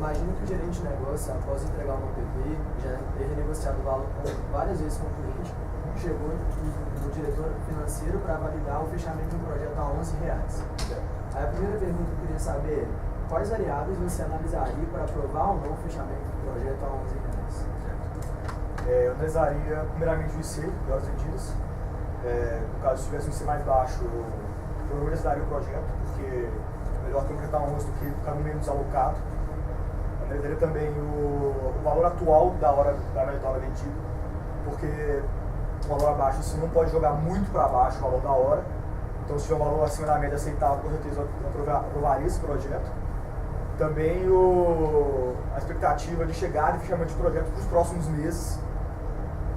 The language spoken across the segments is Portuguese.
imagino que o gerente de negócio, após entregar uma PV, já ter renegociado o valor várias vezes com o cliente, chegou no diretor financeiro para validar o fechamento de um projeto a R$11. Aí a primeira pergunta que eu queria saber é: quais variáveis você analisaria para aprovar ou não o fechamento do projeto a R$11? Eu analisaria primeiramente o IC, de horas vendidas. No caso, se tivesse um IC mais baixo, eu provavelmente daria o projeto, porque é melhor concretar um 11 do que ficar no meio desalocado. Analisaria também o valor atual da hora vendida, porque o valor abaixo você não pode jogar muito para baixo o valor da hora. Então, se tiver um valor acima da média aceitável, com certeza eu aprovaria esse projeto. Também a expectativa de chegada e fechamento de projeto para os próximos meses,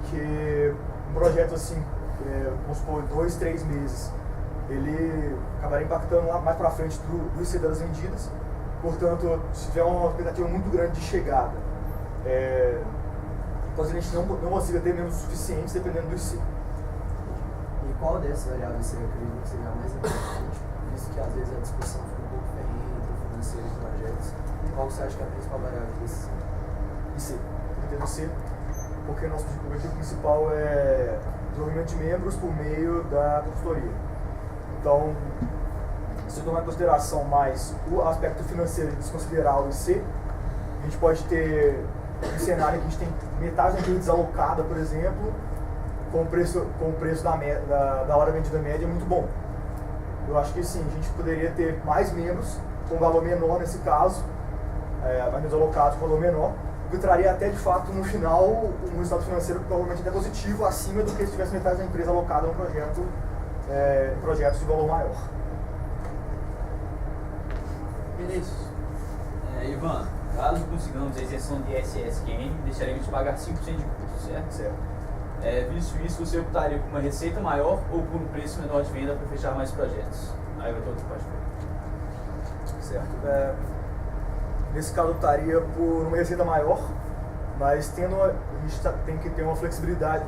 que um projeto assim, vamos supor, 2, 3 meses, ele acabaria impactando lá mais para frente do IC das vendidas. Portanto, se tiver uma expectativa muito grande de chegada, talvez a gente não consiga ter membros suficientes dependendo do IC. E qual dessas variáveis você acredita que seja a mais importante, visto que às vezes a discussão fica um pouco ferrenha entre o financeiro e projetos? Qual você acha que é a principal variável desse? IC, tem IC, porque nosso objetivo principal é desenvolvimento de membros por meio da consultoria. Então, se eu tomar em consideração mais o aspecto financeiro e desconsiderar o IC, a gente pode ter um cenário que a gente tem metade da empresa desalocada, por exemplo, com o preço da hora vendida média muito bom. Eu acho que sim, a gente poderia ter mais membros com valor menor nesse caso, mais desalocados com valor menor, o que traria até de fato no final um resultado financeiro provavelmente até positivo, acima do que se tivesse metade da empresa alocada no projeto, projetos de valor maior. Vinícius, Ivan, caso consigamos a isenção de ISSQN, deixaremos de pagar 5% de custo, certo? Certo. Visto isso, você optaria por uma receita maior ou por um preço menor de venda para fechar mais projetos? Aí vai todo pode ver. Certo. Nesse caso, eu optaria por uma receita maior, mas a gente tem que ter uma flexibilidade,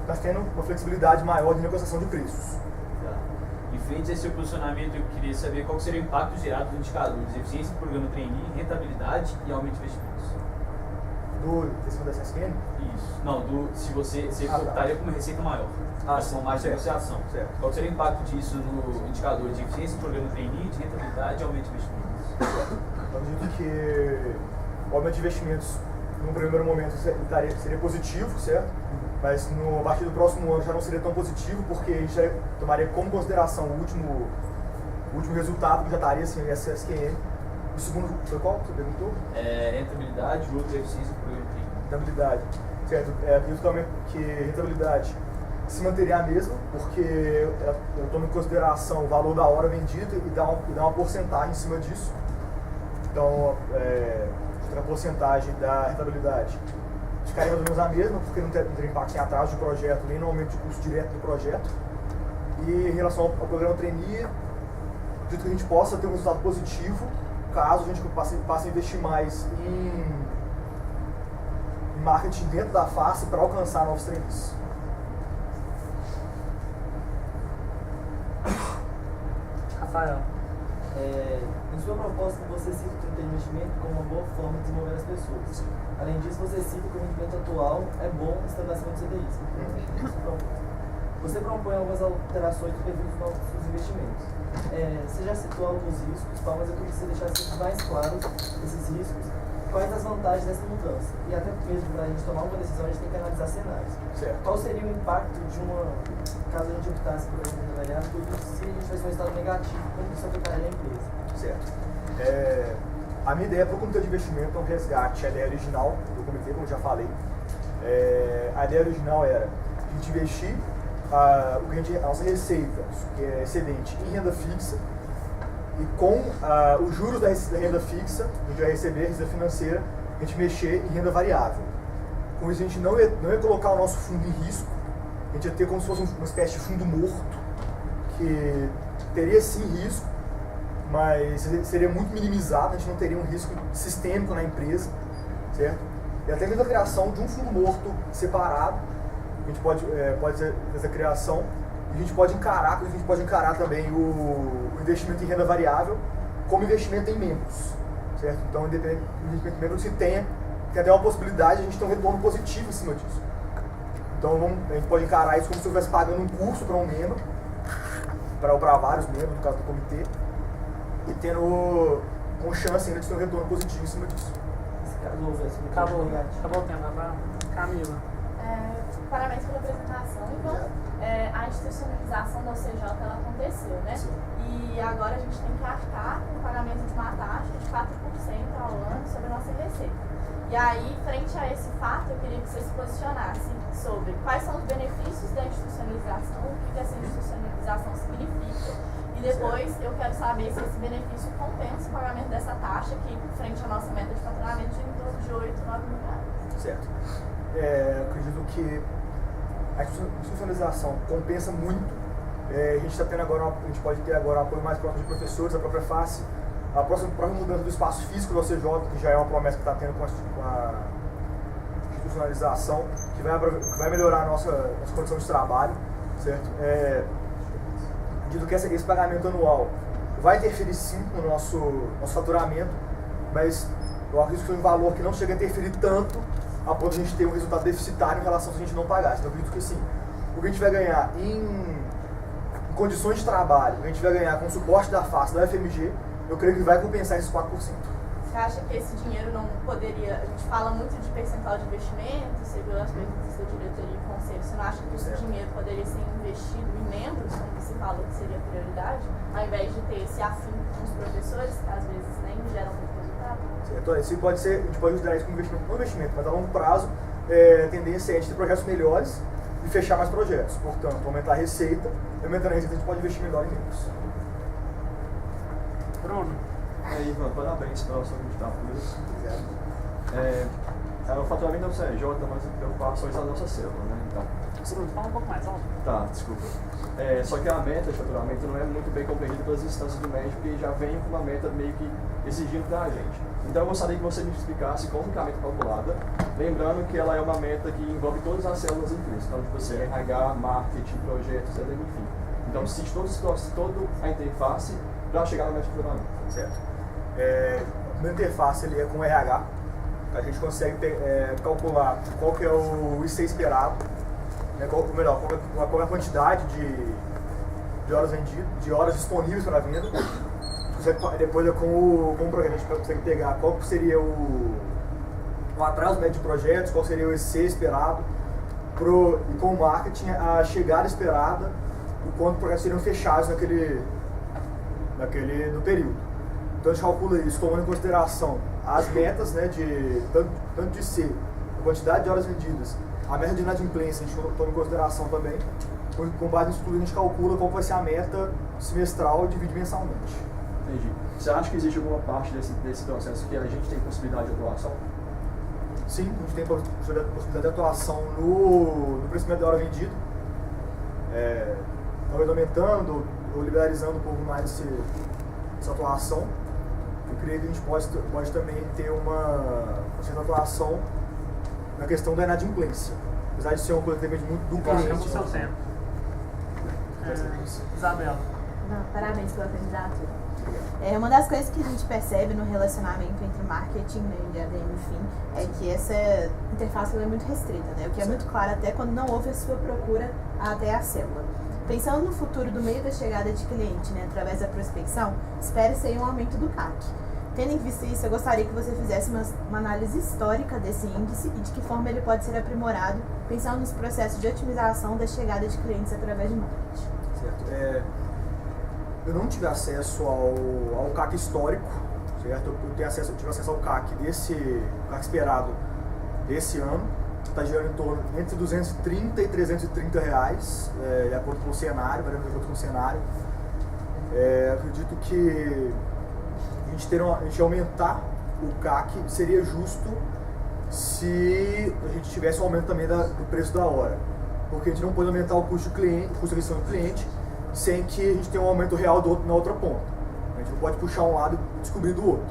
maior de negociação de preços. Em frente a esse seu posicionamento, eu queria saber qual seria o impacto gerado dos indicadores: eficiência do programa trainee, rentabilidade e aumento de investimentos. Do questão da SSQN? Isso. Não, se você optaria por uma receita maior, com mais de negociação. Certo. Qual seria o impacto disso no indicador de eficiência do programa trainee, de rentabilidade e aumento de investimentos? Eu acredito que o aumento de investimentos, no primeiro momento, seria positivo, certo? Mas a partir do próximo ano já não seria tão positivo, porque a gente já tomaria como consideração o último resultado, que já estaria assim, SSQN. O segundo foi qual? Você perguntou? Rentabilidade, o outro é eficiência do programa trainee. Rentabilidade. Certo. Acredito também que rentabilidade se manteria a mesma, porque eu tomo em consideração o valor da hora vendida e dá uma porcentagem em cima disso. Então, a porcentagem da rentabilidade ficaria mais ou menos a mesma, porque não teria impacto em atraso de projeto, nem no aumento de custo direto do projeto. E em relação ao programa trainee, acredito que a gente possa ter um resultado positivo, caso a gente passe a investir mais em marketing dentro da face para alcançar novos trainees. Rafael, em sua proposta você cita o comitê de investimento como uma boa forma de desenvolver as pessoas. Além disso, você cita que o rendimento atual é bom no estabelecimento de CDIs. Você propõe algumas alterações do perfil dos nossos investimentos. Você já citou alguns riscos, mas eu queria que você deixasse mais claros esses riscos, quais as vantagens dessa mudança. E até mesmo para a gente tomar uma decisão, a gente tem que analisar cenários. Certo. Qual seria o impacto de caso a gente optasse por renda variável, se a gente tivesse um estado negativo, como isso afetaria a empresa? Certo. A minha ideia para o comitê de investimento é um resgate, a ideia original do comitê, como eu já falei. A ideia original era a gente investir a nossa receita, que é excedente, em renda fixa, e com os juros da renda fixa, que a gente vai receber, a receita financeira, a gente mexer em renda variável. Com isso a gente não ia colocar o nosso fundo em risco, a gente ia ter como se fosse uma espécie de fundo morto, que teria sim risco, mas seria muito minimizado, a gente não teria um risco sistêmico na empresa, certo? E até mesmo a criação de um fundo morto separado, a gente pode fazer essa criação, e a gente pode encarar também o investimento em renda variável como investimento em membros, certo? Então, independentemente do que se tenha, tem até uma possibilidade de a gente ter um retorno positivo em cima disso. Então, a gente pode encarar isso como se eu estivesse pagando um curso para um membro, para vários membros, no caso do comitê, e tendo com chance ainda de ter um retorno positivo em cima disso. Acabou o tempo, agora Camila. Parabéns pela apresentação. Então, a institucionalização da OCJ ela aconteceu, né? Sim. E agora a gente tem que arcar com o pagamento de uma taxa de 4% ao ano sobre a nossa receita. E aí, frente a esse fato, eu queria que você se posicionasse sobre quais são os benefícios da institucionalização, o que essa institucionalização significa. E depois eu quero saber se esse benefício compensa o pagamento dessa taxa, que frente à nossa meta de faturamento de em torno de 8, 9 mil reais. Certo. Eu acredito que a institucionalização compensa muito. A gente está tendo agora, a gente pode ter agora um apoio mais próximo de professores, a própria face, a próxima mudança do espaço físico do OCJ, que já é uma promessa que está tendo com a institucionalização, que vai melhorar a nossa condição de trabalho, certo? Acredito que esse pagamento anual vai interferir sim no nosso faturamento, mas eu acredito que foi um valor que não chega a interferir tanto a ponto de a gente ter um resultado deficitário em relação a se a gente não pagasse. Então eu acredito que sim, o que a gente vai ganhar em condições de trabalho, o que a gente vai ganhar com o suporte da face, da FMG, eu creio que vai compensar esses 4%. Você acha que esse dinheiro não poderia... A gente fala muito de percentual de investimento, segundo as perguntas da diretoria e conselho. Você não acha que esse dinheiro poderia ser investido em membros, como você falou que seria a prioridade, ao invés de ter esse afim com os professores, que às vezes nem geram muito resultado? Certo, isso pode ser, a gente pode considerar isso como investimento, não investimento, mas a longo prazo, a tendência é a gente ter projetos melhores e fechar mais projetos. Portanto, aumentar a receita, e aumentando a receita a gente pode investir melhor em membros. Bruno. Ivan, parabéns pela sua candidatura. Obrigado. O faturamento da UCJ, mas a preocupação é a nossa célula, né? Então, Bruno, fala um pouco mais alto. tá, desculpa. Só que a meta de faturamento não é muito bem compreendida pelas instâncias do MED, porque já vem com uma meta meio que exigindo da gente. Então eu gostaria que você me explicasse como que é a meta calculada, lembrando que ela é uma meta que envolve todas as células inclusas, então tipo assim, RH, marketing, projetos, enfim. Então existe toda a interface para chegar na meta de faturamento. Certo. A primeira interface ele é com o RH. A gente consegue calcular qual que é o IC esperado, né, qual é a quantidade de horas vendidas, de horas disponíveis para a venda. Depois com o programa a gente consegue pegar qual seria o atraso médio de projetos, qual seria o IC esperado, e com o marketing a chegada esperada, o quanto projetos seriam fechados no período. Então a gente calcula isso tomando em consideração as metas, né, tanto de ser, a quantidade de horas vendidas, a meta de inadimplência a gente toma em consideração também. Com base nisso tudo a gente calcula qual vai ser a meta semestral e divide mensalmente. Entendi. Você acha que existe alguma parte desse processo que a gente tem possibilidade de atuação? Sim, a gente tem possibilidade de atuação no crescimento da hora vendida, talvez aumentando ou liberalizando um pouco mais essa atuação. Eu creio que a gente pode também ter uma certa atuação na questão da inadimplência. Apesar de ser uma coisa que depende muito do cliente. Acabou o seu tempo. Isabela. Não, parabéns pela candidatura. Uma das coisas que a gente percebe no relacionamento entre marketing, né, e ADM, enfim, é que essa interface é muito restrita, né? O que é muito claro até quando não houve a sua procura até a célula. Pensando no futuro do meio da chegada de cliente, né, através da prospecção, espera-se aí um aumento do CAC. Tendo em vista isso, eu gostaria que você fizesse uma análise histórica desse índice e de que forma ele pode ser aprimorado, pensando nos processos de otimização da chegada de clientes através de marketing. Certo. Eu não tive acesso ao CAC histórico, certo? Eu tive acesso ao CAC CAC esperado desse ano, está girando em torno entre 230 e 330 reais, de acordo com o cenário, variando de acordo com o cenário. Acredito que a gente aumentar o CAC seria justo se a gente tivesse um aumento também do preço da hora, porque a gente não pode aumentar o custo de aquisição do cliente sem que a gente tenha um aumento real na outra ponta. A gente não pode puxar um lado e descobrir do outro.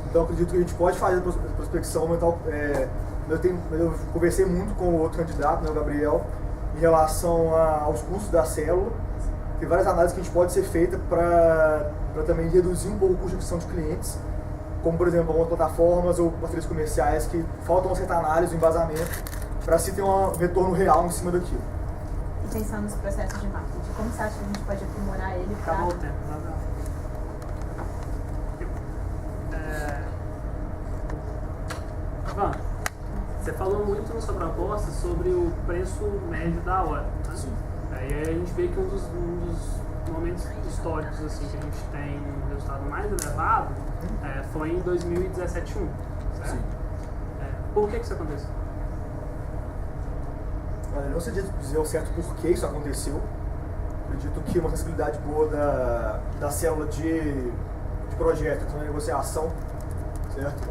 Então acredito que a gente pode fazer a prospecção, aumentar eu conversei muito com o outro candidato, né, o Gabriel, em relação aos custos da célula. Tem várias análises que a gente pode ser feita para também reduzir um pouco o custo de aquisição de clientes como por exemplo algumas plataformas ou parcerias comerciais que faltam uma certa análise, um embasamento, para se ter um retorno real em cima daquilo. E pensando nos processos de marketing, como você acha que a gente pode aprimorar ele para... Acabou o tempo, não. Ivan, você falou muito na sua proposta sobre o preço médio da hora. Né? Sim. E aí a gente vê que um dos momentos históricos assim, que a gente tem um resultado mais elevado foi em 2017, certo? Sim. Por que isso aconteceu? Olha, não sei dizer ao certo por que isso aconteceu. Acredito que uma sensibilidade boa da célula de projeto, de negociação, certo?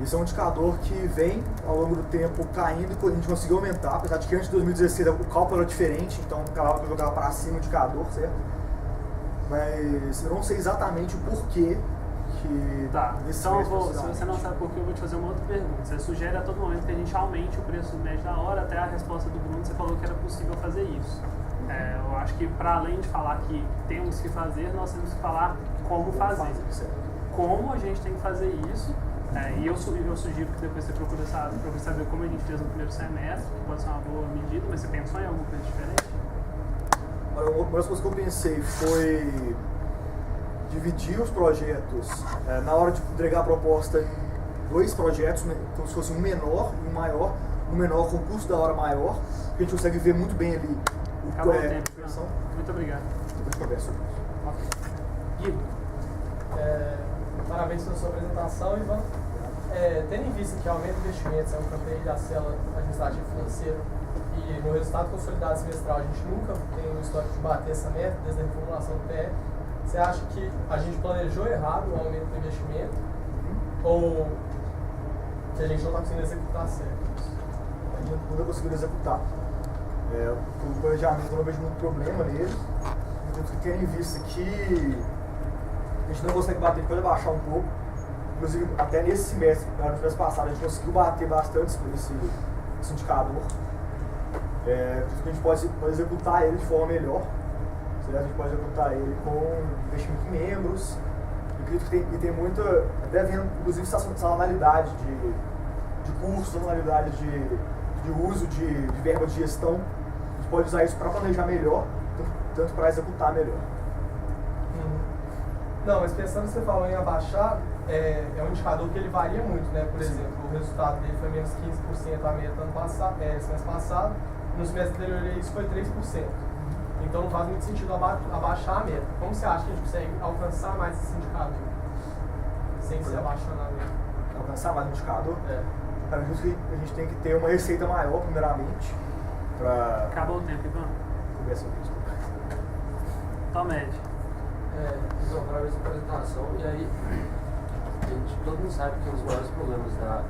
Esse é um indicador que vem ao longo do tempo caindo e a gente conseguiu aumentar, apesar de que antes de 2016 o cálculo era diferente, então eu jogava para cima o indicador, certo? Mas eu não sei exatamente o porquê que... Tá, então se você não sabe porquê, eu vou te fazer uma outra pergunta. Você sugere a todo momento que a gente aumente o preço médio da hora, até a resposta do Bruno, você falou que era possível fazer isso. Eu acho que para além de falar que temos que fazer, nós temos que falar como fazer. Como a gente tem que fazer isso. E eu sugiro que depois você procure saber como a gente fez no primeiro semestre, que pode ser uma boa medida, mas você pensou em alguma coisa diferente? Uma das coisas que eu pensei foi dividir os projetos, na hora de entregar a proposta, em 2 projetos, como se fosse um menor e um maior, um menor com custo da hora maior, que a gente consegue ver muito bem ali Acabou o tempo. Muito obrigado. Depois conversa sobre isso. Guido. Parabéns pela sua apresentação, Ivan. Tendo em vista que aumento de investimentos é um campeão da célula administrativa financeira e no resultado consolidado semestral a gente nunca tem um histórico de bater essa meta desde a reformulação do PE, você acha que a gente planejou errado o aumento do investimento ou que a gente não está conseguindo executar certo? A gente não está conseguindo executar. O planejamento eu não vejo muito problema nele, tendo em vista que a gente não consegue bater, a gente pode abaixar um pouco. Inclusive, até nesse semestre, no semestre passado, a gente conseguiu bater bastante esse indicador. A gente pode executar ele de forma melhor. A gente pode executar ele com investimento em membros. Eu acredito que tem muita, até vendo, inclusive, sazonalidade de cursos, sazonalidade de uso de verba de gestão. A gente pode usar isso para planejar melhor, tanto para executar melhor. Não, mas pensando que você falou em abaixar, é um indicador que ele varia muito, né? Por exemplo, o resultado dele foi menos 15% a meta ano passado, semestre passado, no semestre anterior isso foi 3%. Então não faz muito sentido abaixar a meta. Como você acha que a gente consegue alcançar mais esse indicador? Sem se abaixando a meta. Alcançar mais o indicador? Eu acredito que a gente tem que ter uma receita maior, primeiramente, para... Acabou o tempo, Ivan. Conversa sobre isso. Tomed. Então, para essa apresentação, e aí, todo mundo sabe que um dos maiores problemas da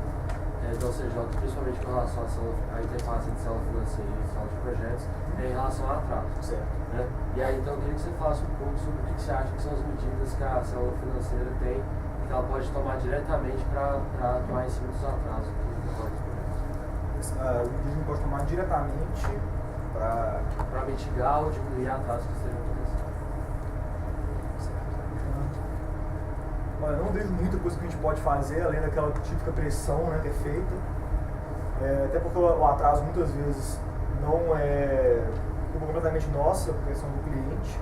OCJ, principalmente com relação à interface de célula financeira e célula de projetos, é em relação ao atraso. Certo. Né? E aí, então, eu queria que você falasse um pouco sobre o que você acha que são as medidas que a célula financeira tem, que ela pode tomar diretamente para atuar em cima dos atrasos que ocorrem nos projetos. O medida pode tomar diretamente para mitigar ou diminuir atrasos que estejam acontecendo. Eu não vejo muita coisa que a gente pode fazer, além daquela típica pressão, né, que é feita. Até porque o atraso muitas vezes não é completamente nossa, a pressão do cliente.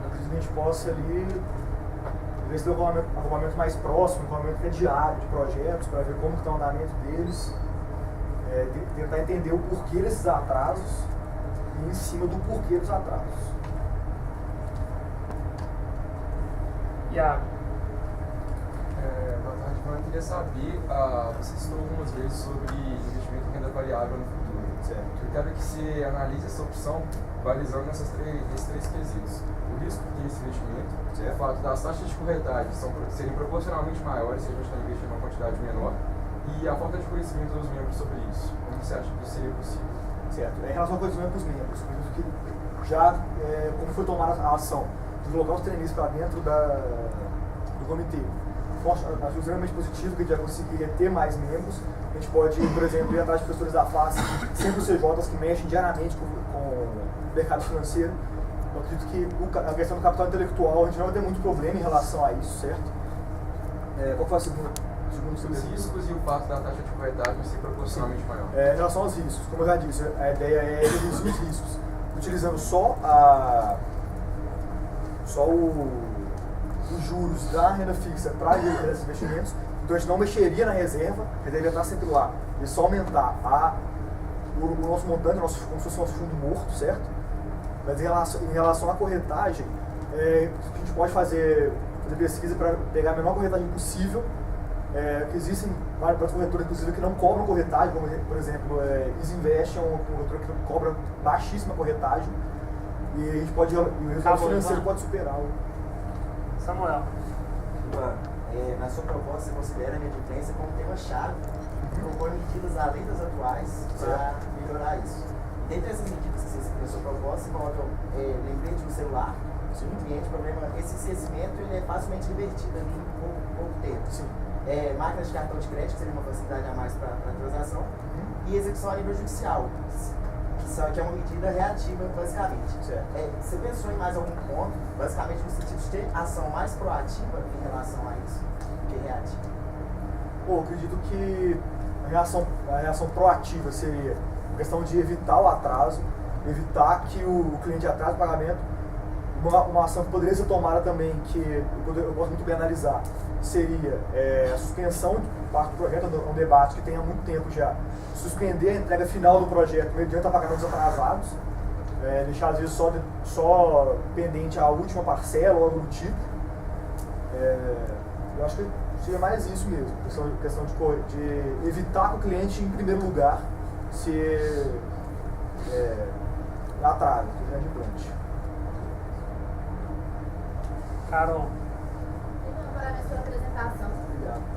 Acredito que a gente possa ali ver se tem um acompanhamento mais próximo, um acompanhamento diário de projetos, para ver como está o andamento deles, tentar entender o porquê desses atrasos e em cima do porquê dos atrasos. Iago. Boa tarde, eu queria saber, você citou algumas vezes sobre investimento em renda variável no futuro. Certo. Eu quero que você analise essa opção balizando esses três quesitos. O risco desse investimento, o fato das taxas de corretagem serem proporcionalmente maiores se a gente está investindo uma quantidade menor, e a falta de conhecimento dos membros sobre isso. Como você acha que isso seria possível? Certo. Em relação ao conhecimento dos membros, acredito que já, como foi tomada a ação de colocar os trainees para dentro do comitê, acho extremamente positivo que a gente vai conseguir ter mais membros. A gente pode, por exemplo, ir atrás de professores da face, sempre os CJs que mexem diariamente com o mercado financeiro. Eu acredito que a questão do capital intelectual, a gente não vai ter muito problema em relação a isso, certo? Qual foi a segunda? Os riscos e o fato da taxa de corretagem ser proporcionalmente maior. Em relação aos riscos, como eu já disse, a ideia é reduzir os riscos, utilizando só os juros da renda fixa para esses investimentos. Então a gente não mexeria na reserva, a reserva ia estar sempre lá. E só aumentar o nosso montante, como se fosse nosso fundo morto, certo? Mas em relação à corretagem, a gente pode fazer pesquisa para pegar a menor corretagem possível. Que existem várias corretoras, inclusive, que não cobram corretagem, como por exemplo, Isinvest é uma corretora que cobra baixíssima corretagem. E a gente pode, o resultado financeiro pode superar o... Samuel. Na sua proposta, você considera a inadimplência como tema-chave e propõe medidas além das atuais para melhorar isso. Dentre essas medidas que você citou na sua proposta, você coloca lembrete no celular, o cliente, problema, esse esquecimento ele é facilmente revertido ali em pouco tempo. Sim. Máquinas de cartão de crédito, que seria uma facilidade a mais para a transação, e execução a nível judicial, que é uma medida reativa, basicamente. Você pensou em mais algum ponto, basicamente no sentido de ter ação mais proativa em relação a isso do que reativa? Eu acredito que a reação proativa seria a questão de evitar o atraso, evitar que o cliente atrase o pagamento. Uma ação que poderia ser tomada também, que eu posso muito bem analisar, seria a suspensão de parte do projeto, um debate que tem há muito tempo já, suspender a entrega final do projeto mediante pagamentos atrasados, deixar às vezes só pendente a última parcela ou algo do tipo. Eu acho que seria mais isso mesmo, questão de evitar que o cliente, em primeiro lugar, se atrase, que seja adimplente. Carol. Então, parabéns pela apresentação. Obrigado.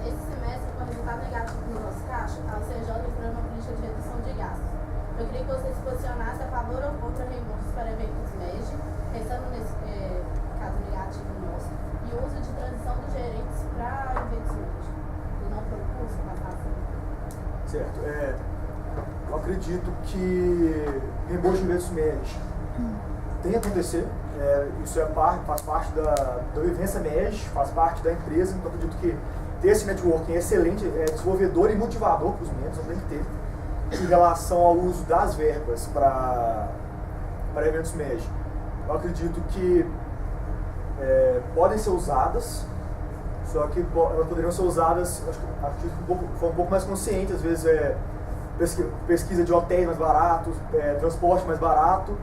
Esse semestre, com o resultado negativo no nosso caixa, a UCJ entrou numa política de redução de gastos. Eu queria que você se posicionasse a favor ou contra reembolsos para eventos MEG, pensando nesse caso negativo nosso, e o uso de transição dos gerentes para eventos MEG, e não para o curso, passar. Certo. Eu acredito que reembolso de eventos MEG tem a acontecer. Isso faz parte da vivência MEG, faz parte da empresa, então acredito que ter esse networking é excelente, é desenvolvedor e motivador para os membros, não tem que ter. Em relação ao uso das verbas para eventos MEG, eu acredito que podem ser usadas, só que elas poderiam ser usadas, acredito que um pouco mais consciente, às vezes pesquisa de hotéis mais baratos, transporte mais barato,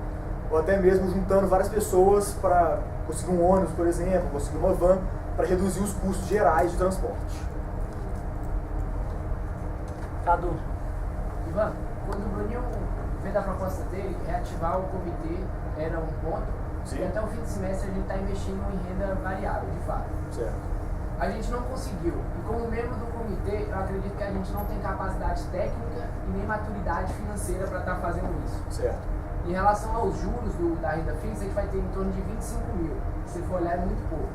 ou até mesmo juntando várias pessoas para conseguir um ônibus, por exemplo, conseguir uma van, para reduzir os custos gerais de transporte. Cadu. Ivan, quando o Bruninho fez a proposta dele, reativar o comitê era um ponto, Sim. E até o fim do semestre a gente está investindo em renda variável, de fato. Certo. A gente não conseguiu, e como membro do comitê, eu acredito que a gente não tem capacidade técnica e nem maturidade financeira para estar fazendo isso. Certo. Em relação aos juros da renda fixa, a gente vai ter em torno de 25 mil. Se for olhar, é muito pouco.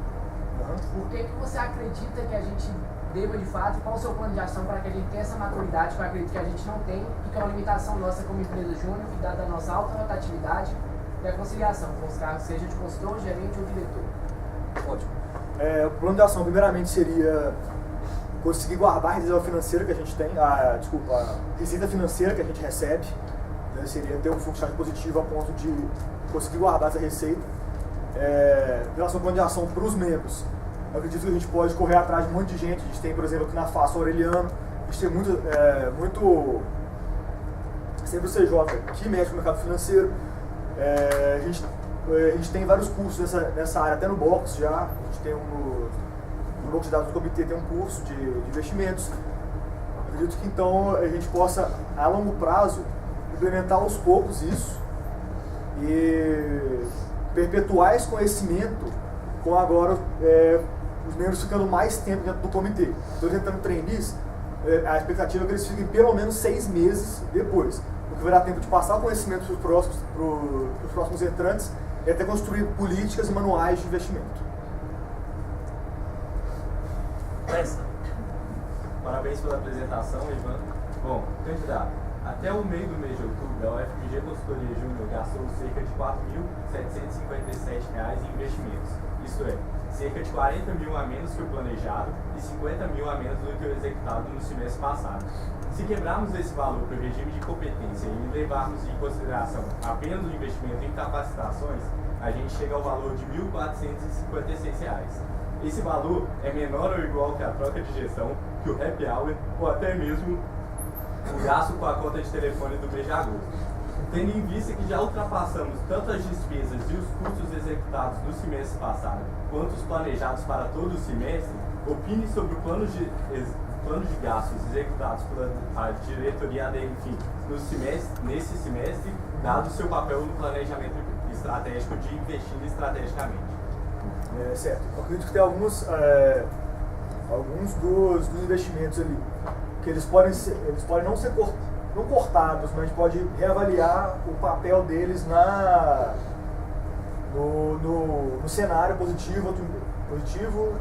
Por que você acredita que a gente deva, de fato, qual o seu plano de ação para que a gente tenha essa maturidade que eu acredito que a gente não tem e que é uma limitação nossa como empresa júnior e dada a nossa alta rotatividade e a conciliação com os cargos, seja de consultor, gerente ou diretor? Ótimo. O plano de ação, primeiramente, seria conseguir guardar a reserva financeira que a gente tem, a receita financeira que a gente recebe, né, seria ter um fluxo de caixa positivo a ponto de conseguir guardar essa receita. Em relação ao plano de ação para os membros, eu acredito que a gente pode correr atrás de um monte de gente. A gente tem, por exemplo, aqui na FAS, o Aureliano, a gente tem muito sempre o CJ, que mexe com o mercado financeiro. A gente tem vários cursos nessa área, até no Box já. A gente tem no banco de dados do comitê tem um curso de investimentos. Acredito que então a gente possa, a longo prazo, implementar aos poucos isso e perpetuar esse conhecimento com agora os membros ficando mais tempo dentro do comitê. Estou tentando trainees, a expectativa é que eles fiquem pelo menos 6 meses depois, porque vai dar tempo de passar o conhecimento para os próximos entrantes e até construir políticas e manuais de investimento. Parabéns pela apresentação, Ivan. Bom, candidato, Até o meio do mês de outubro, a UFMG Consultoria Júnior gastou cerca de R$ 4.757 em investimentos, isto é, cerca de 40 mil a menos que o planejado e 50 mil a menos do que o executado no semestre passado. Se quebrarmos esse valor para o regime de competência e levarmos em consideração apenas o investimento em capacitações, a gente chega ao valor de R$ 1.456. Esse valor é menor ou igual que a troca de gestão, que o happy hour ou até mesmo o gasto com a conta de telefone do mês de agosto. Tendo em vista que já ultrapassamos tanto as despesas e os custos executados no semestre passado, quanto os planejados para todo o semestre, opine sobre o plano de gastos executados pela diretoria ADMFIN nesse semestre, dado o seu papel no planejamento estratégico de investir estrategicamente. Certo. Eu acredito que tem alguns dos investimentos ali que eles podem não ser não cortados, mas a gente pode reavaliar o papel deles no cenário positivo,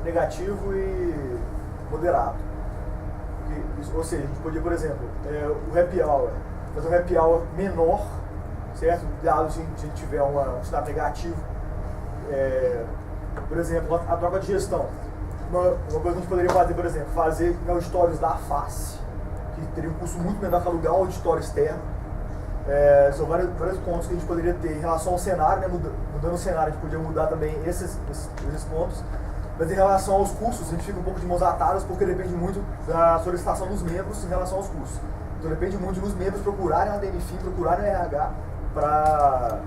negativo e moderado. Ou seja, a gente podia, por exemplo, o happy hour, fazer um happy hour menor, certo? Dado se a gente tiver um cenário negativo. Por exemplo, a troca de gestão. Uma coisa que a gente poderia fazer, por exemplo, fazer auditórios da face, que teria um custo muito menor que alugar um auditório externo. São vários pontos que a gente poderia ter em relação ao cenário, né? Mudando o cenário, a gente podia mudar também esses pontos. Mas em relação aos custos, a gente fica um pouco de mãos atadas, porque depende muito da solicitação dos membros em relação aos custos. Então depende muito dos membros procurarem a ADMFIN, procurarem a RH para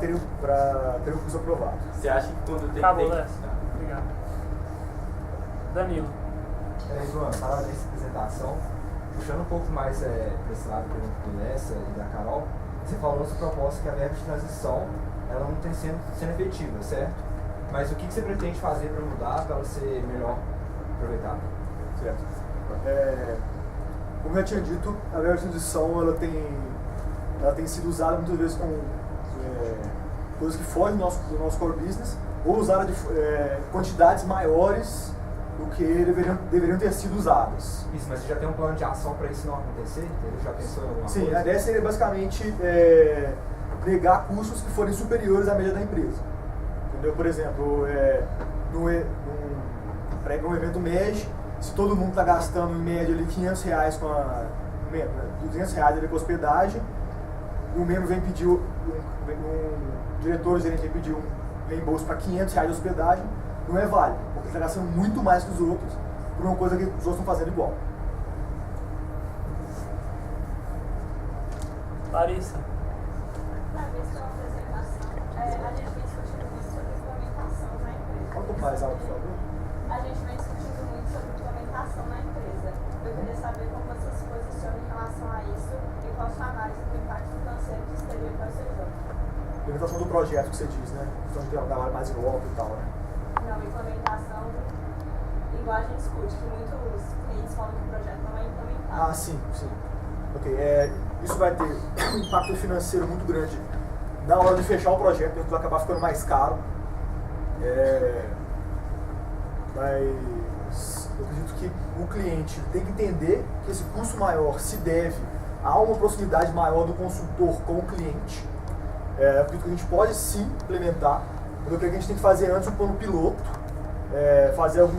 ter o curso aprovado. Você acha que quando tem Acabou, que ter... né? Obrigado. Danilo. João, para essa apresentação, puxando um pouco mais para esse lado do Lessa e da Carol, você falou na sua proposta que a verba de transição ela não tem sendo efetiva, certo? Mas o que você pretende fazer para mudar, para ela ser melhor aproveitada? Certo. Como eu já tinha dito, a verba de transição ela tem sido usada muitas vezes com coisas que fogem do nosso core business, ou usada de quantidades maiores do que deveriam ter sido usadas. Isso, mas você já tem um plano de ação para isso não acontecer? Entendeu? Já pensou em alguma coisa? Sim, a ideia seria basicamente negar custos que forem superiores à média da empresa. Entendeu? Por exemplo, num evento MEG, se todo mundo está gastando em média ali R$500 R$200 ali com hospedagem, e o membro vem pedir, um diretor gerente vem pedir um reembolso para R$500 de hospedagem, não é válido, porque ele está gastando muito mais que os outros por uma coisa que os outros estão fazendo igual. Larissa. Na vez da apresentação, a gente vem discutindo muito sobre implementação na empresa. Fala um pouco mais alto, por favor. A gente vem discutindo muito sobre implementação na empresa. Eu queria saber como você se posiciona em relação a isso e qual a sua análise do impacto financeiro que isso teria para o CJ. Implementação do projeto que você diz, né? Então a gente tem um trabalho mais em loco e tal, né? Não, implementação, igual a gente discute, que muitos clientes falam que o projeto não é implementado. Ah, sim. Ok, isso vai ter um impacto financeiro muito grande na hora de fechar o projeto, porque vai acabar ficando mais caro. Mas eu acredito que o cliente tem que entender que esse custo maior se deve a uma proximidade maior do consultor com o cliente. Eu acredito que a gente pode sim implementar, mas eu creio que a gente tem que fazer antes um plano piloto, fazer um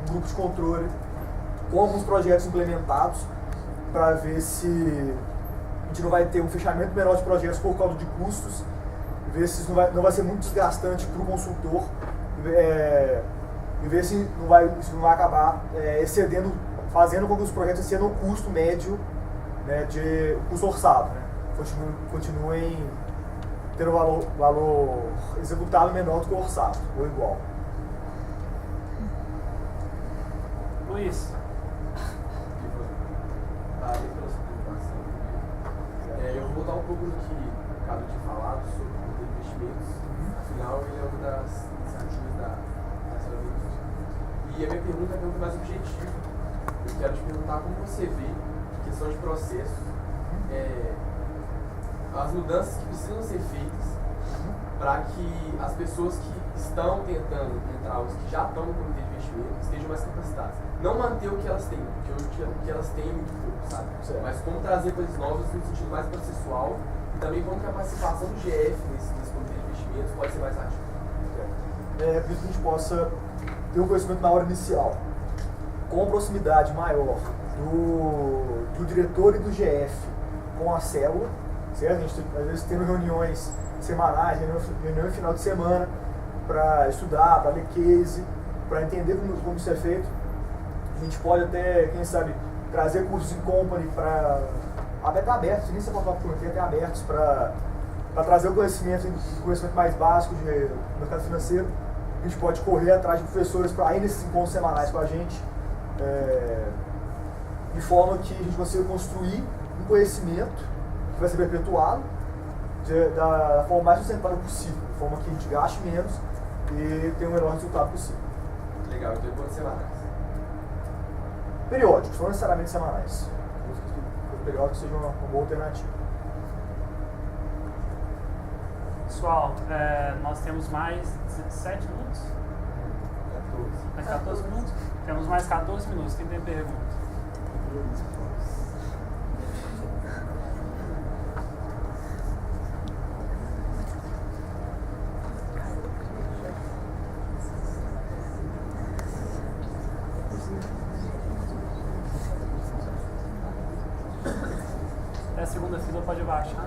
grupo de controle com alguns projetos implementados, para ver se a gente não vai ter um fechamento menor de projetos por causa de custos, ver se isso não vai ser muito desgastante para o consultor, e ver se isso não vai acabar fazendo com que os projetos excedam o custo médio, né, de custo orçado, né, continuem tendo valor executado menor do que o orçado, ou igual. Luiz. Eu vou voltar um pouco no que o Cado tinha falado sobre os investimentos. Afinal, ele é uma das iniciativas da Saúde. E a minha pergunta é mais objetiva. Eu quero te perguntar como você vê, em questão de processo, as mudanças que precisam ser feitas para que as pessoas que estão tentando entrar, os que já estão no comitê de investimento, estejam mais capacitadas. Não manter o que elas têm, porque hoje o que elas têm é muito pouco, sabe? Certo. Mas como trazer coisas novas no sentido mais processual e também como que a participação do GF nesse comitê de investimentos pode ser mais ativa. Por isso que a gente possa ter um conhecimento na hora inicial, com a proximidade maior do diretor e do GF com a célula, certo? A gente às vezes tendo reuniões semanais, reunião final de semana, para estudar, para ler case, para entender como isso é feito. A gente pode até, quem sabe, trazer cursos em company para até abertos, nem se for para até abertos para trazer o conhecimento mais básico de mercado financeiro. A gente pode correr atrás de professores para ir nesses encontros semanais com a gente, de forma que a gente consiga construir um conhecimento que vai ser perpetuado da forma mais sustentável possível, de forma que a gente gaste menos e tenha o melhor resultado possível. Legal, então pode ser semanais. Periódicos, não necessariamente semanais. Os periódicos sejam uma boa alternativa. Pessoal, nós temos mais 17 minutos? 14. Mais 14 minutos? Temos mais 14 minutos. Quem tem pergunta? Até a segunda fila pode baixar.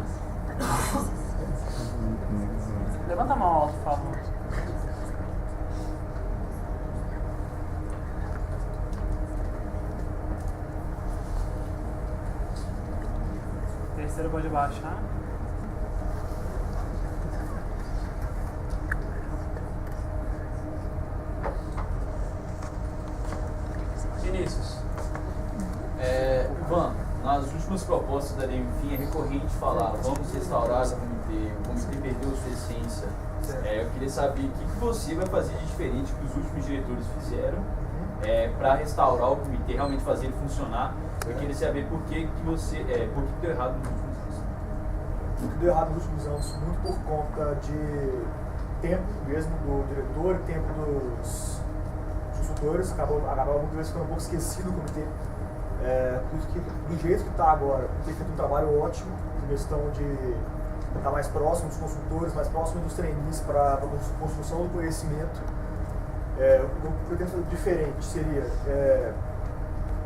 Levanta a mão alto, por favor. Terceira pode baixar. Vinícius. Ivan, nas últimas propostas da DMFIM é recorrente falar vamos restaurar o comitê perdeu sua essência. Eu queria saber o que você vai fazer de diferente que os últimos diretores fizeram para restaurar o comitê, realmente fazer ele funcionar. Eu queria saber por que deu errado nos últimos anos. O que deu errado nos últimos anos, muito por conta de tempo mesmo do diretor e tempo dos consultores, acabava muitas vezes ficando um pouco esquecido o comitê. Porque do jeito que está agora, tem feito um trabalho ótimo em questão de estar mais próximo dos consultores, mais próximo dos trainees para a construção do conhecimento. O que eu pretendo fazer diferente seria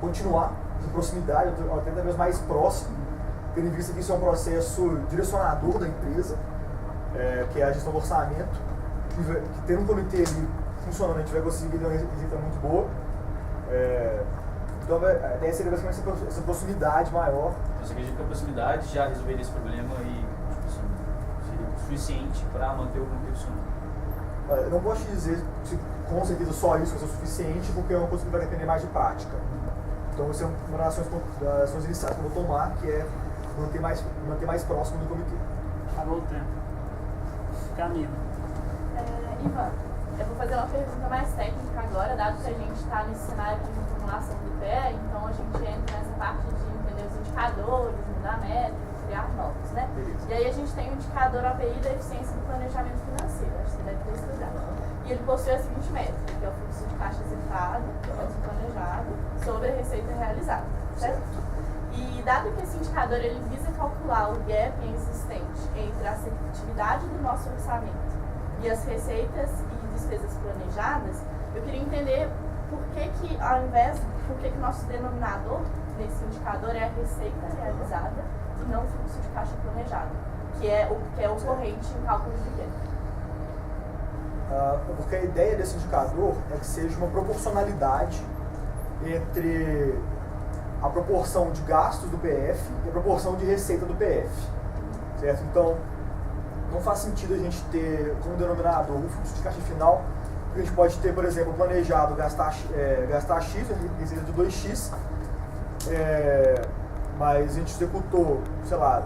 continuar em proximidade, até cada vez mais próximo, tendo em vista que isso é um processo direcionador da empresa, que é a gestão do orçamento, que ter um comitê ali funcionando, a gente vai conseguir ter uma receita muito boa. Então a ideia seria basicamente essa proximidade maior. Você acredita que a proximidade já resolveria esse problema e seria o suficiente para manter o comitê funcionando? Eu não posso te dizer se com certeza só isso vai ser o suficiente, porque é uma coisa que vai depender mais de prática. Então vai ser uma das ações iniciais que eu vou tomar, que é manter mais próximo do comitê. Acabou o tempo. Camila. Ivan, eu vou fazer uma pergunta mais técnica agora, dado que a gente está nesse cenário de reformulação do IPE, então a gente entra nessa parte de entender os indicadores, mudar métricas, criar novos, né? Beleza. E aí a gente tem o indicador API da eficiência do planejamento financeiro, acho que você deve ter estudado. E ele possui a seguinte métrica, que é o fluxo de caixa executado, fluxo planejado, sobre a receita realizada, certo? E dado que esse indicador ele visa calcular o gap existente entre a assertividade do nosso orçamento e as receitas e despesas planejadas, eu queria entender por que o nosso denominador nesse indicador é a receita realizada e não o fluxo de caixa planejado, que é ocorrente em cálculos de gap. Porque a ideia desse indicador é que seja uma proporcionalidade entre a proporção de gastos do PF e a proporção de receita do PF, certo? Então, não faz sentido a gente ter como denominador o fluxo de caixa final, porque a gente pode ter, por exemplo, planejado gastar X, receita de 2X, mas a gente executou, sei lá,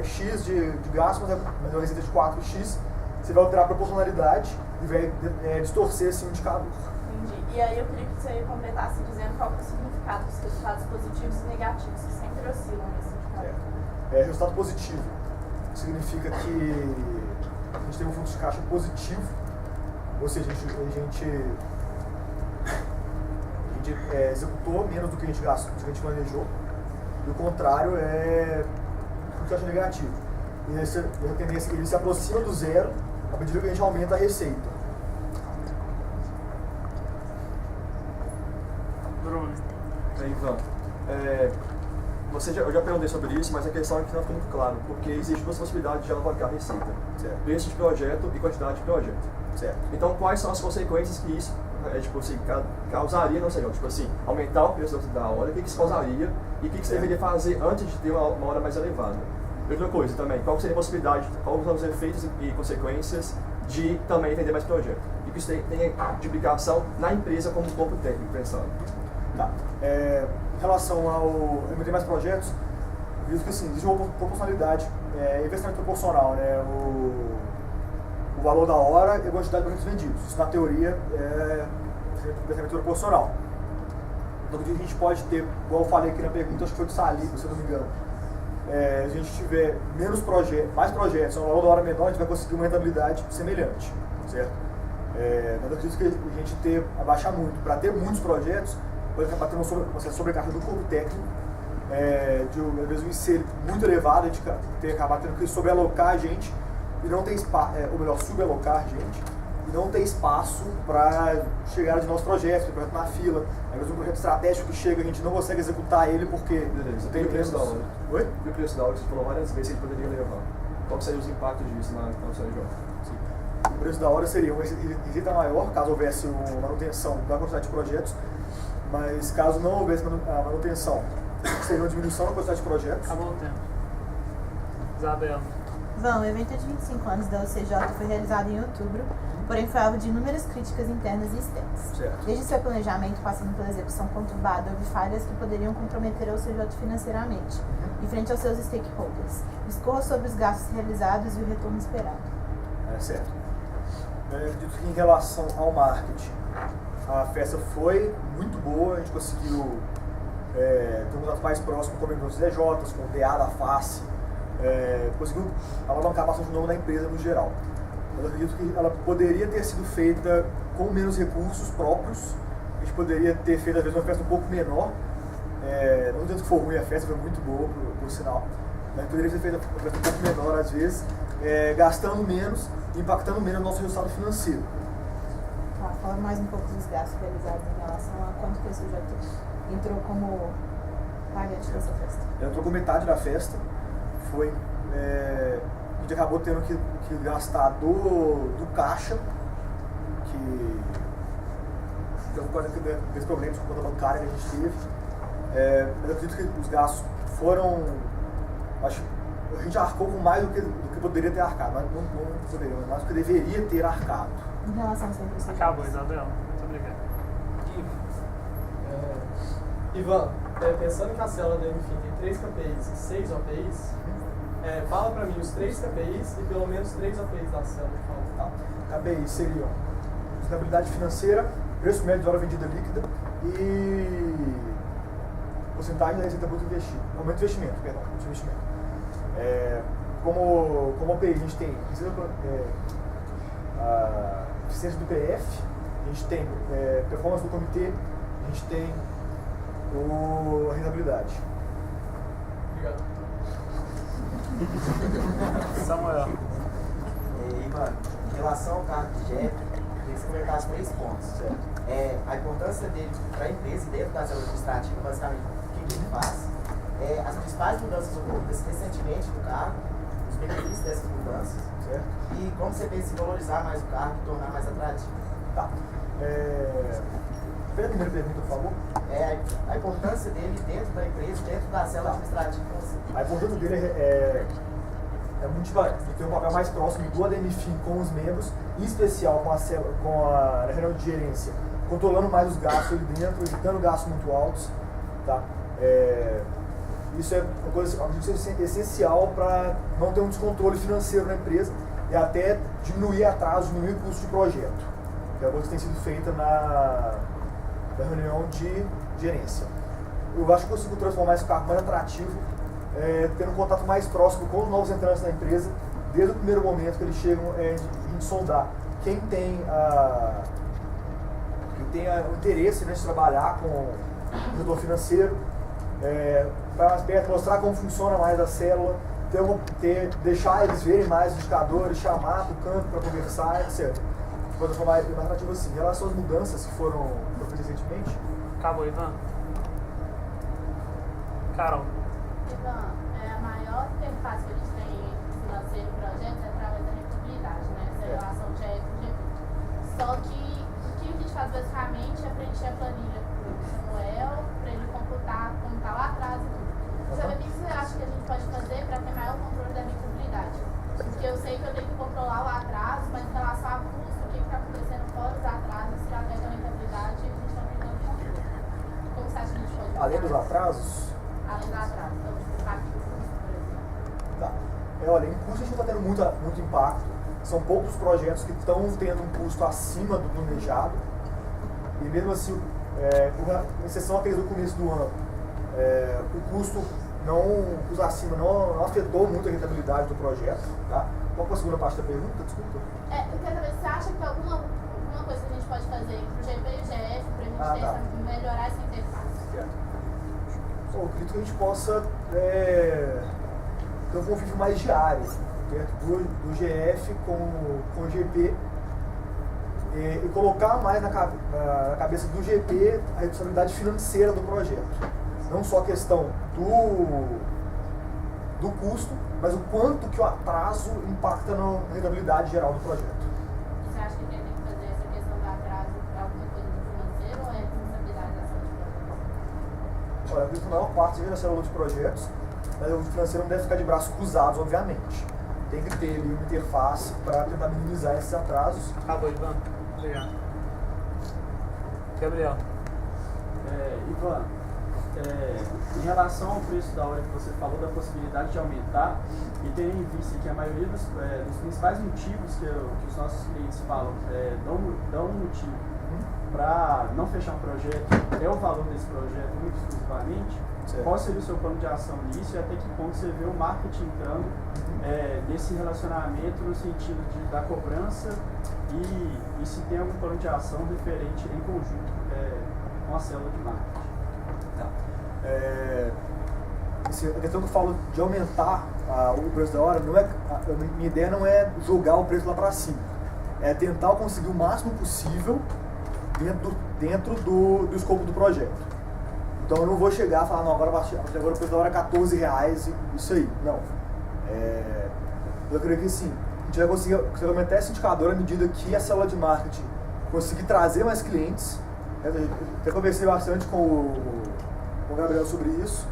X de gastos, mas uma receita de 4X, você vai alterar a proporcionalidade e vai distorcer esse indicador. Entendi. E aí eu queria que você completasse dizendo qual é o significado dos resultados positivos e negativos, que sempre oscilam nesse indicador. Resultado positivo significa que a gente teve um fluxo de caixa positivo, ou seja, a gente executou menos do que a gente gastou, do que a gente planejou, e o contrário é o fluxo de caixa negativo. E essa tendência ele se aproxima do zero à medida que a gente aumenta a receita. Bruno. Aí, Ivan, eu já perguntei sobre isso, mas a questão é que não ficou muito claro, porque existe duas possibilidades de alavancar a receita. Certo. Preço de projeto e quantidade de projeto. Certo. Então, quais são as consequências que isso tipo assim, causaria, não sei, tipo assim, aumentar o preço da hora, o que isso causaria e o que você deveria fazer antes de ter uma hora mais elevada? Outra coisa também, qual seria a possibilidade, quais são os efeitos e consequências de também vender mais projeto? E que isso tem de implicação na empresa como corpo técnico, pensando. Tá. Em relação ao vender mais projetos, eu vejo que assim, existe uma proporcionalidade, investimento proporcional, né? O valor da hora e a quantidade de projetos vendidos. Isso, na teoria, é investimento proporcional. Então, a gente pode ter, igual eu falei aqui na pergunta, acho que foi do Saliba, se eu não me engano, a gente tiver mais projetos, um valor da hora menor, a gente vai conseguir uma rentabilidade semelhante, certo? Mas eu acredito que a gente abaixar muito, para ter muitos projetos, pode acabar tendo uma sobrecarga do corpo técnico, às vezes um IC muito elevado, a gente acabar tendo que sobrealocar a gente e não ter espaço, ou melhor, subalocar a gente, e não ter espaço para chegar de novos projetos, projeto na fila. Às vezes um projeto estratégico que chega, a gente não consegue executar ele porque Beleza. tem E o preço da hora? Oi? E o preço da hora que você falou várias vezes que ele poderia levar? Qual seriam os impactos disso na produção de jogos? O preço da hora seria uma receita maior, caso houvesse uma manutenção da quantidade de projetos, mas caso não houvesse a manutenção, seria uma diminuição da quantidade de projetos. Acabou o tempo. Isabela. Bom, o evento de 25 anos da OCJ foi realizado em outubro, porém foi alvo de inúmeras críticas internas e externas. Certo. Desde seu planejamento, passando pela execução conturbada, houve falhas que poderiam comprometer a OCJ financeiramente, e frente aos seus stakeholders. Discorra sobre os gastos realizados e o retorno esperado. Certo. Eu acredito que em relação ao marketing, a festa foi muito boa, a gente conseguiu ter um contato mais próximo com os DJs, com o DA da face, conseguiu alavancar bastante o nome da empresa no geral. Mas eu acredito que ela poderia ter sido feita com menos recursos próprios, a gente poderia ter feito às vezes uma festa um pouco menor, não dizendo que foi ruim, a festa foi muito boa, por sinal, mas poderia ter feito uma festa um pouco menor às vezes, gastando menos, impactando menos o nosso resultado financeiro. Tá, fala mais um pouco dos gastos realizados em relação a quanto que o OCJ entrou como pagante dessa festa. Entrou com metade da festa, a gente acabou tendo que gastar do caixa, que por causa desses problemas com a conta bancária que a gente teve. Mas eu acredito que os gastos foram, acho que a gente arcou com mais do que poderia ter arcado, mas não poderia, mais do que deveria ter arcado. Em relação sempre ao OCJ. Acabou, Isabela. Muito obrigado. Ivan, pensando que a célula da MFIM tem 3 KPIs e 6 OPIs, fala pra mim os 3 KPIs e pelo menos 3 OPIs da célula, por favor. Tá. KPIs seriam rentabilidade financeira, preço médio de hora vendida líquida e porcentagem da receita bruta investida. Aumento de investimento, perdão, de investimento. Como OPI, a gente tem a eficiência do PF, a gente tem performance do comitê, a gente tem a rentabilidade. Obrigado. Samuel. Ivan, em relação ao carro de Jeff, eu queria que você comentasse 3 pontos. Certo. A importância dele para a empresa e dentro da célula administrativa, basicamente, o que ele faz, as principais mudanças ocorridas recentemente no cargo, os benefícios dessas mudanças, certo? E como você pensa em valorizar mais o cargo e tornar mais atrativo. Tá. Repete a primeira pergunta, por favor. A importância dele dentro da empresa, dentro da célula administrativa. A importância dele é muito ele tem um papel mais próximo do ADMFIM com os membros, em especial com a reunião de gerência, controlando mais os gastos ali dentro, evitando gastos muito altos. Tá? Isso é uma coisa essencial para não ter um descontrole financeiro na empresa e até diminuir atraso, diminuir o custo de projeto. Que é uma coisa que tem sido feita na reunião de gerência. Eu acho que eu consigo transformar esse cargo mais atrativo, tendo um contato mais próximo com os novos entrantes na empresa, desde o primeiro momento que eles chegam, de sondar quem tem o interesse, né, de trabalhar com o setor financeiro, para mostrar como funciona mais a célula, deixar eles verem mais os indicadores, chamar para o canto para conversar, etc. De forma mais atrativa assim. Em relação às mudanças que foram feitas recentemente. Acabou, Ivan. Carol. Ivan, a maior interface que a gente tem entre financeiro e projeto é através da rentabilidade, né? Essa relação de GF e GP. Só que o que a gente faz basicamente é preencher a planilha para o Samuel, para ele computar como está lá atrás e tudo. Sabe o que você acha que a gente pode fazer para ter maior controle da rentabilidade? Porque eu sei que eu tenho que controlar o atraso, mas em relação a custo, o que está acontecendo fora os atrasos que afetam a rentabilidade, a gente está tentando controle. Como você acha que a gente pode fazer? Além dos atrasos? Além do atraso, então, tipo, o impacto do custo, por exemplo. Tá. Olha, em custo a gente está tendo muito impacto. São poucos projetos que estão tendo um custo acima do planejado. E mesmo assim, com exceção aqueles do começo do ano, o custo acima não afetou muito a rentabilidade do projeto. Tá? Qual foi a segunda parte da pergunta? Desculpa. Eu quero saber, você acha que tem alguma coisa que a gente pode fazer para o GP e o GF para a gente melhorar essa interface? Certo. Eu acredito que a gente possa ter um convívio mais diário, certo? Do GF com o GP e colocar mais na cabeça do GP a responsabilidade financeira do projeto. Não só a questão do custo, mas o quanto que o atraso impacta na rentabilidade geral do projeto. Você acha que tem que fazer essa questão do atraso para alguma coisa do financeiro ou é responsabilidade da célula de projetos? Olha, eu acredito que a maior parte seja da célula de projetos, mas o financeiro não deve ficar de braços cruzados, obviamente. Tem que ter ali uma interface para tentar minimizar esses atrasos. Acabou, Ivan. Obrigado. Gabriel. Ivan, em relação ao preço da hora que você falou, da possibilidade de aumentar, e tendo em vista que a maioria dos principais motivos que os nossos clientes falam, dão um motivo para não fechar um projeto, é o valor desse projeto muito exclusivamente, qual seria o seu plano de ação nisso e até que ponto você vê o marketing entrando nesse relacionamento no sentido da cobrança e se tem algum plano de ação referente em conjunto com a célula de marketing? A questão que eu falo de aumentar o preço da hora, minha ideia não é jogar o preço lá para cima, é tentar conseguir o máximo possível dentro do escopo do projeto. Então eu não vou chegar e falar, não, agora o preço da hora é R$14, isso aí, não. Eu creio que sim, a gente vai conseguir aumentar esse indicador à medida que a célula de marketing conseguir trazer mais clientes. Eu até conversei bastante com o Gabriel sobre isso.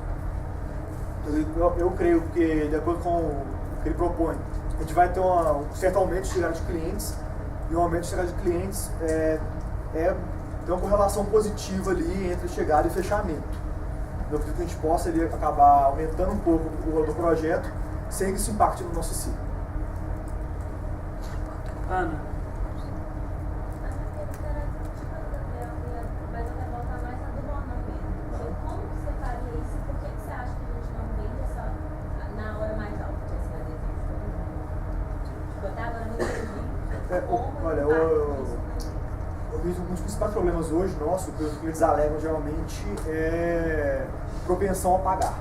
Eu creio que, de acordo com o que ele propõe, a gente vai ter um certo aumento de chegada de clientes, e um aumento de chegada de clientes tem uma correlação positiva ali entre chegada e fechamento. Eu acredito que a gente possa ali acabar aumentando um pouco o valor do projeto sem que isso impacte no nosso ciclo. Ana. Olha, eu vejo um dos principais problemas hoje nossos, que os clientes alegam geralmente, é propensão a pagar.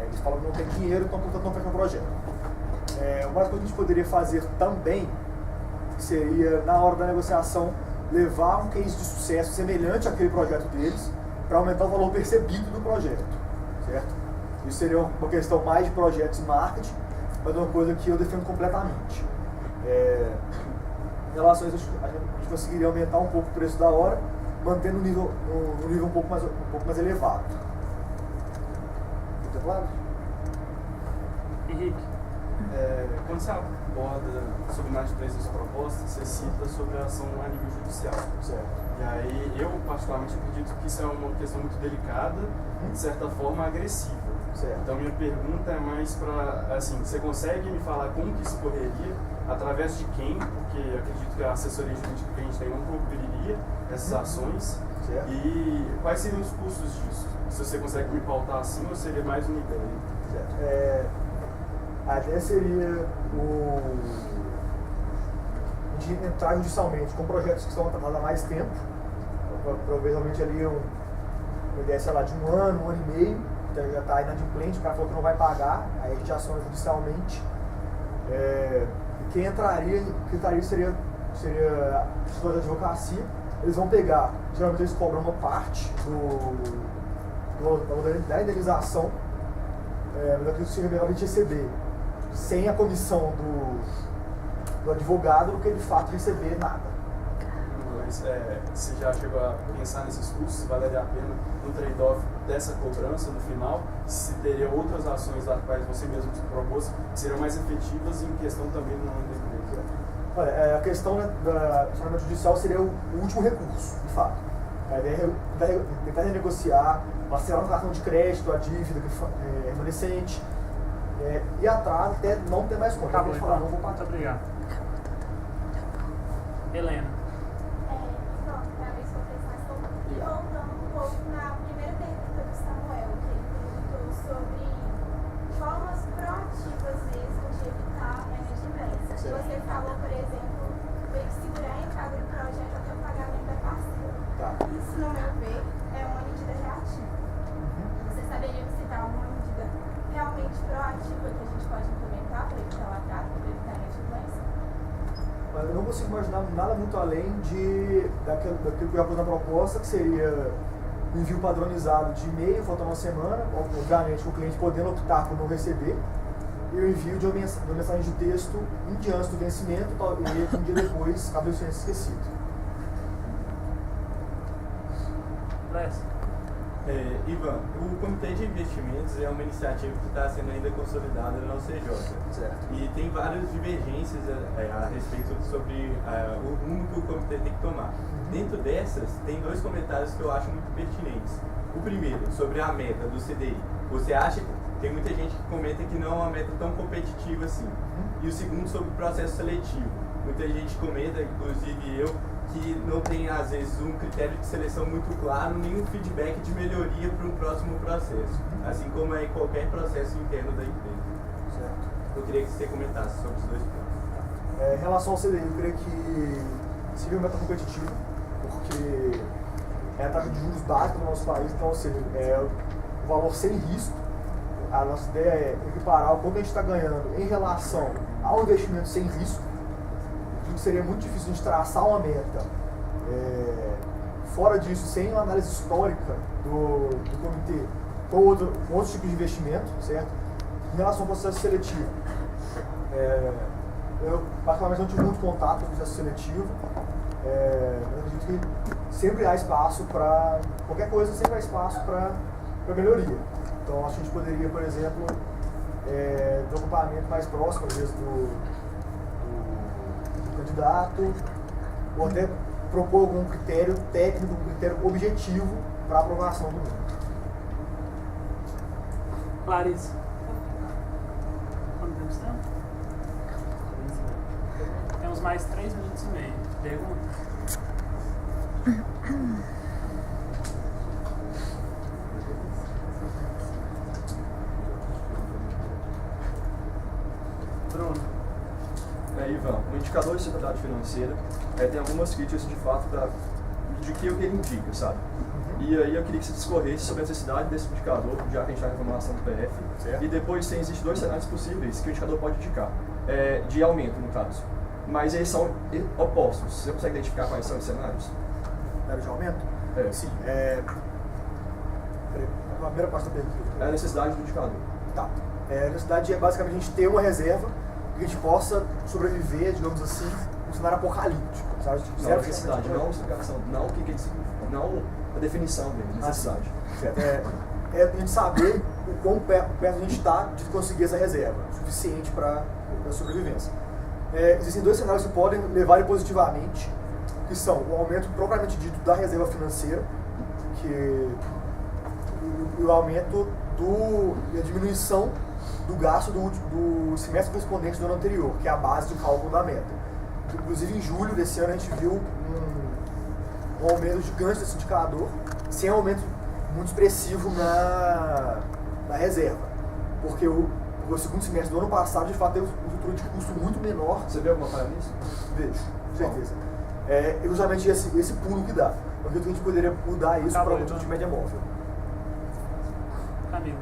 Eles falam que não tem dinheiro, então portanto não fecham o projeto. Uma das coisas que a gente poderia fazer também seria, na hora da negociação, levar um case de sucesso semelhante àquele projeto deles, para aumentar o valor percebido do projeto, certo? Isso seria uma questão mais de projetos e marketing, mas é uma coisa que eu defendo completamente. Em relação a isso, a gente conseguiria aumentar um pouco o preço da hora, mantendo um nível um pouco mais elevado. Tá claro? Henrique. Quando você aborda sobre inadimplência das propostas, você cita sobre a ação a nível judicial. Certo. E aí, eu particularmente acredito que isso é uma questão muito delicada, de certa forma agressiva. Certo. Então, minha pergunta é mais para, assim, você consegue me falar como que isso correria, através de quem? Porque eu acredito que a assessoria jurídica que a gente tem não cobriria essas ações. Certo. E quais seriam os custos disso? Se você consegue me pautar assim, ou seria mais uma ideia? Certo. A ideia seria de entrar judicialmente com projetos que estão atrasados há mais tempo, provavelmente ali uma ideia, sei lá, de um ano e meio, que já está inadimplente, o cara falou que não vai pagar, aí a gente aciona judicialmente. E quem entraria seria pessoas da advocacia. Eles vão pegar, geralmente eles cobram uma parte da indenização, mas eu acredito que seria melhor a gente receber sem a comissão do advogado do que de fato receber nada. Mas você já chegou a pensar nesses custos, se valeria a pena um trade-off dessa cobrança no final, se teria outras ações das quais você mesmo se propôs que seriam mais efetivas em questão também do nome da empresa? Olha, a questão da acionamento judicial seria o último recurso, de fato. A ideia é tentar renegociar, parcelar no cartão de crédito, a dívida remanescente, e atrás até não ter mais conta. Acabou, falar, então. não vou pagar. Muito obrigado. Helena. Voltando um pouco na primeira pergunta do Samuel, que ele perguntou sobre formas proativas mesmo de evitar a inadimplência. Você falou, por exemplo, meio que segurar a entrada do projeto até o pagamento da parcela. Isso, no meu ver, é uma medida reativa. Você saberia me citar uma medida realmente proativa que a gente pode implementar para evitar o atraso, para evitar a inadimplência? Mas eu não consigo imaginar nada muito além daquilo que eu ia pôr na proposta, que seria envio padronizado de e-mail, faltando uma semana, obviamente o cliente podendo optar por não receber, e o envio de uma mensagem de texto em diante do vencimento, e um dia depois, caso eu tenha esquecido. Ivan, o Comitê de Investimentos é uma iniciativa que está sendo ainda consolidada na OCJ. Certo. E tem várias divergências a respeito sobre o rumo que o comitê tem que tomar. Dentro dessas, tem dois comentários que eu acho muito pertinentes. O primeiro, sobre a meta do CDI. Você acha que tem muita gente que comenta que não é uma meta tão competitiva assim. E o segundo, sobre o processo seletivo. Muita gente comenta, inclusive eu, que não tem, às vezes, um critério de seleção muito claro, nenhum feedback de melhoria para um próximo processo, assim como é em qualquer processo interno da empresa. Certo. Eu queria que você comentasse sobre os dois pontos. Em relação ao CDI, eu creio que seria uma meta competitiva, porque é a taxa de juros básica do nosso país, então, ou seja, é o valor sem risco. A nossa ideia é equiparar o quanto a gente está ganhando em relação ao investimento sem risco. Seria muito difícil a gente traçar uma meta fora disso, sem uma análise histórica do comitê com outros tipos de investimento, certo? Em relação ao processo seletivo, eu particularmente não tive muito contato com o processo seletivo, mas acredito que sempre há espaço para qualquer coisa, sempre há espaço para melhoria. Então acho que a gente poderia, por exemplo, ter um agrupamento mais próximo, às vezes, do candidato, ou até propor algum critério técnico, um critério objetivo para a aprovação do número. Larissa. Quanto tempo estamos? Temos mais 3 minutos e meio. Pergunta? Bruno. Ivan, o indicador de estabilidade financeira tem algumas críticas de fato de que ele indica, sabe? E aí eu queria que você discorresse sobre a necessidade desse indicador, já que a gente está na formulação do PF, certo. E depois existem dois cenários possíveis que o indicador pode indicar, de aumento no caso, mas eles são opostos. Você consegue identificar quais são os cenários? Cenário de aumento? Sim. A primeira parte da pergunta. É a necessidade do indicador. Tá. A necessidade é basicamente a gente ter uma reserva que a gente possa sobreviver, digamos assim, num cenário apocalíptico. Sabe? Não, necessidade, não a explicação, não o que ele significa, não a definição dele, necessidade. Certo. É a gente saber o quão perto a gente está de conseguir essa reserva, suficiente para a sobrevivência. Existem dois cenários que podem levar positivamente, que são o aumento propriamente dito da reserva financeira, e o aumento e a diminuição do gasto do semestre correspondente do ano anterior, que é a base do cálculo da meta. Inclusive, em julho desse ano, a gente viu um aumento gigante desse indicador, sem aumento muito expressivo na reserva, porque o segundo semestre do ano passado, de fato, teve um estrutura de custo muito menor. Você vê alguma falha nisso? Vejo, com certeza. É justamente esse pulo que dá. Eu acredito que a gente poderia mudar isso para o de média móvel. Camila.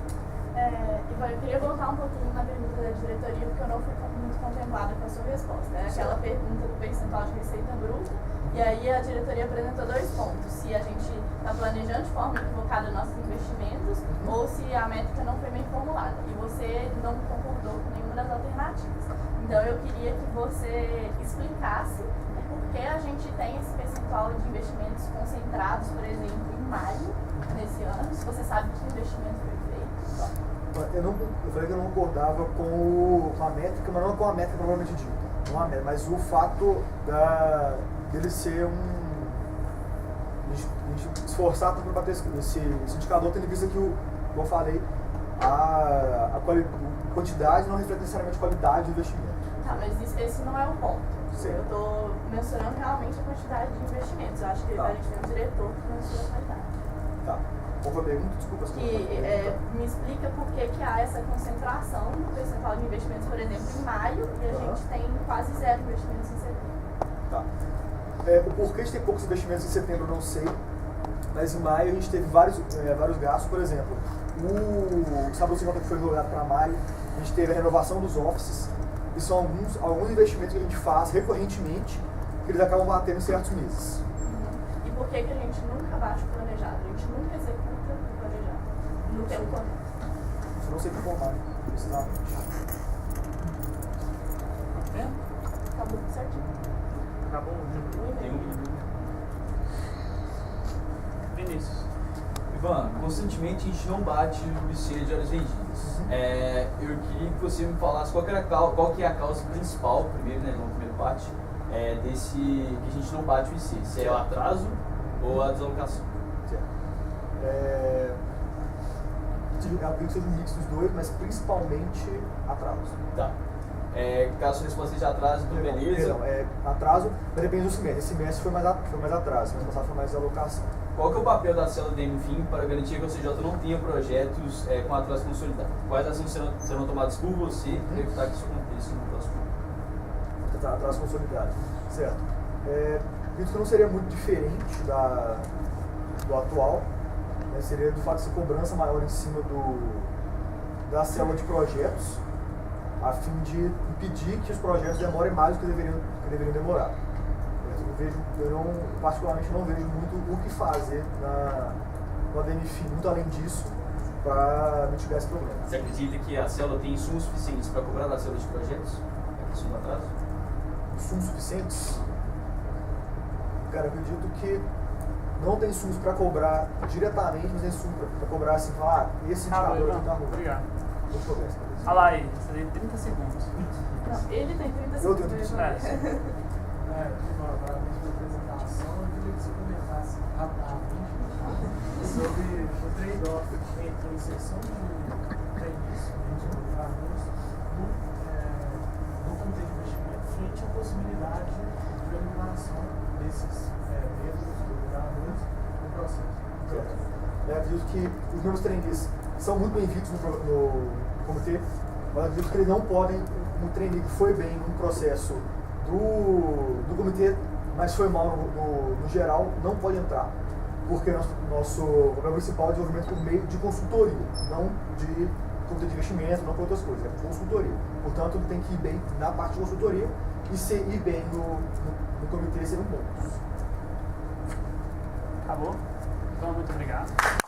Ivan, eu queria voltar um pouquinho na pergunta da diretoria, porque eu não fui muito contemplada com a sua resposta. É aquela pergunta do percentual de receita bruta, e aí a diretoria apresentou 2 pontos. Se a gente está planejando de forma equivocada nossos investimentos, ou se a métrica não foi bem formulada. E você não concordou com nenhuma das alternativas. Então eu queria que você explicasse por que a gente tem esse percentual de investimentos concentrados, por exemplo, em maio, nesse ano, se você sabe que investimento foi feito. Eu falei que eu não concordava com a métrica, mas não com a métrica provavelmente dita. Não a métrica, mas o fato dele ser a gente esforçar para bater esse indicador, tendo em vista que, como eu falei, a quantidade não reflete necessariamente a qualidade do investimento. Tá, mas esse não é o ponto. Sim. Eu estou mensurando realmente a quantidade de investimentos. Eu acho que a gente tem um diretor que mensura a qualidade. Tá. Qual foi a pergunta? Desculpa. Me explica por que há essa concentração no percentual de investimentos, por exemplo, em maio, e a gente tem quase 0 investimentos em setembro. Tá. O porquê de ter poucos investimentos em setembro eu não sei, mas em maio a gente teve vários gastos. Por exemplo, o Sábado Sem Volta que foi jogado para maio, a gente teve a renovação dos offices, e são alguns investimentos que a gente faz recorrentemente, que eles acabam batendo em certos meses. E por que a gente nunca baixa o planejado? A gente nunca executa o planejado no tempo correto? Isso eu não sei informar, precisamente. Acabou tudo certinho. Acabou Vinícius. Ivan, constantemente a gente não bate no IC de horas vendidas. Eu queria que você me falasse qual que é a causa principal, primeiro, né, na primeira parte, desse que a gente não bate o IC. Se é o atraso ou a desalocação. Eu acredito que seja um mix dos dois, mas principalmente atraso. Tá. Caso a resposta seja atraso, então beleza. Atraso, mas depende do semestre. Esse semestre foi mais atraso, mas passado foi mais desalocação. Qual que é o papel da célula de MFIM para garantir que o CJ não tenha projetos com atraso consolidado? Quais ações serão tomadas por você para evitar que isso aconteça no próximo ano? Atraso consolidado, certo. Acredito que não seria muito diferente do atual, né? Seria do fato de ser cobrança maior em cima da célula de projetos, a fim de impedir que os projetos demorem mais do que deveriam demorar. Eu particularmente não vejo muito o que fazer no ADMFIM, muito além disso, para mitigar esse problema. Você acredita que a célula tem insumos suficientes para cobrar da célula de projetos? A questão do atraso? Insumos suficientes? Cara, eu acredito que não tem insumos para cobrar diretamente, mas tem insumos para cobrar assim, falar, esse indicador aqui tá ruim. Obrigado. Vou te cobrar. Fala aí, você tem 30 segundos. Não, ele tem 30 segundos. Eu tenho 30 segundos. Parabéns pela apresentação. Eu queria que você comentasse rapidamente sobre o trade-off entre a inserção de trainees, de programadores, no comitê de investimento, frente à possibilidade de eliminação desses membros dos programadores no processo. Eu acredito que os membros trainees são muito bem-vindos no comitê, mas acredito que eles não podem, um trainee que foi bem no processo do comitê, mas foi mal no geral, não pode entrar, porque nosso papel principal é desenvolvimento por meio de consultoria, não de comitê de investimento, não por outras coisas, é consultoria. Portanto, ele tem que ir bem na parte de consultoria e ir bem no comitê ser um ponto. Acabou? Então, muito obrigado.